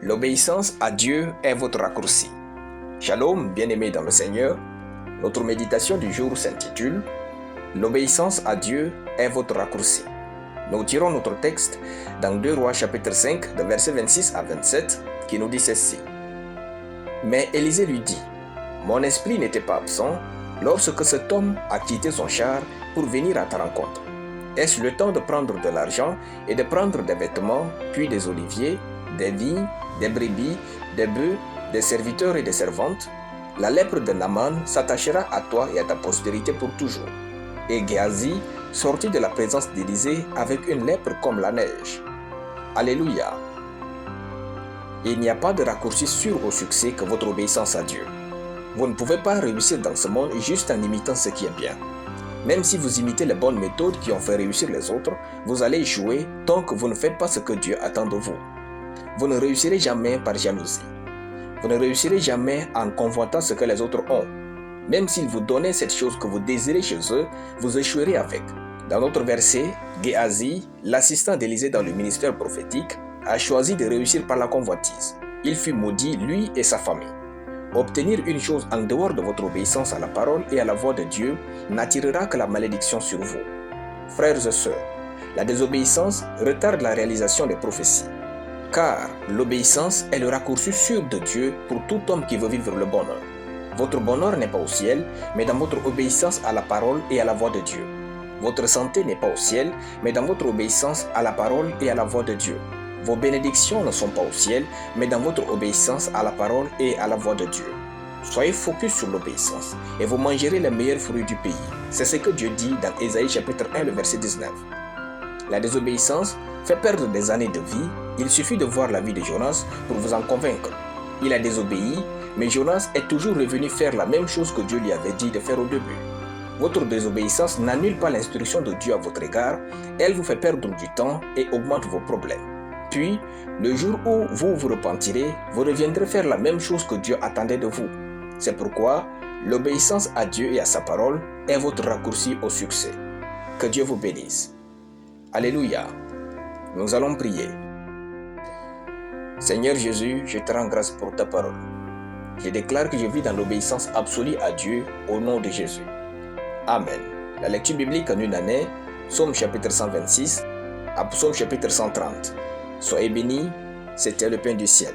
L'obéissance à Dieu est votre raccourci. Shalom, bien-aimés dans le Seigneur. Notre méditation du jour s'intitule « L'obéissance à Dieu est votre raccourci ». Nous tirons notre texte dans 2 Rois chapitre 5, de versets 26 à 27, qui nous dit ceci. Mais Élisée lui dit, « Mon esprit n'était pas absent lorsque cet homme a quitté son char pour venir à ta rencontre. Est-ce le temps de prendre de l'argent et de prendre des vêtements, puis des oliviers, des vignes, des brebis, des bœufs, des serviteurs et des servantes? La lèpre de Naaman s'attachera à toi et à ta postérité pour toujours. » Et Géasi sortit de la présence d'Élisée avec une lèpre comme la neige. Alléluia. Il n'y a pas de raccourci sûr au succès que votre obéissance à Dieu. Vous ne pouvez pas réussir dans ce monde juste en imitant ce qui est bien. Même si vous imitez les bonnes méthodes qui ont fait réussir les autres, vous allez échouer tant que vous ne faites pas ce que Dieu attend de vous. Vous ne réussirez jamais par jalousie. Vous ne réussirez jamais en convoitant ce que les autres ont. Même s'ils vous donnaient cette chose que vous désirez chez eux, vous échouerez avec. Dans notre verset, Géasi, l'assistant d'Élisée dans le ministère prophétique, a choisi de réussir par la convoitise. Il fut maudit, lui et sa famille. Obtenir une chose en dehors de votre obéissance à la parole et à la voix de Dieu n'attirera que la malédiction sur vous. Frères et sœurs, la désobéissance retarde la réalisation des prophéties. Car l'obéissance est le raccourci sûr de Dieu pour tout homme qui veut vivre le bonheur. Votre bonheur n'est pas au ciel, mais dans votre obéissance à la parole et à la voix de Dieu. Votre santé n'est pas au ciel, mais dans votre obéissance à la parole et à la voix de Dieu. Vos bénédictions ne sont pas au ciel, mais dans votre obéissance à la parole et à la voix de Dieu. Soyez focus sur l'obéissance, et vous mangerez les meilleurs fruits du pays. C'est ce que Dieu dit dans Ésaïe chapitre 1, le verset 19. La désobéissance fait perdre des années de vie. Il suffit de voir la vie de Jonas pour vous en convaincre. Il a désobéi, mais Jonas est toujours revenu faire la même chose que Dieu lui avait dit de faire au début. Votre désobéissance n'annule pas l'instruction de Dieu à votre égard, elle vous fait perdre du temps et augmente vos problèmes. Puis, le jour où vous vous repentirez, vous reviendrez faire la même chose que Dieu attendait de vous. C'est pourquoi l'obéissance à Dieu et à sa parole est votre raccourci au succès. Que Dieu vous bénisse. Alléluia. Nous allons prier. Seigneur Jésus, je te rends grâce pour ta parole. Je déclare que je vis dans l'obéissance absolue à Dieu au nom de Jésus. Amen. La lecture biblique en une année, Psaume chapitre 126 à Psaume chapitre 130. Soyez bénis, c'était le pain du ciel.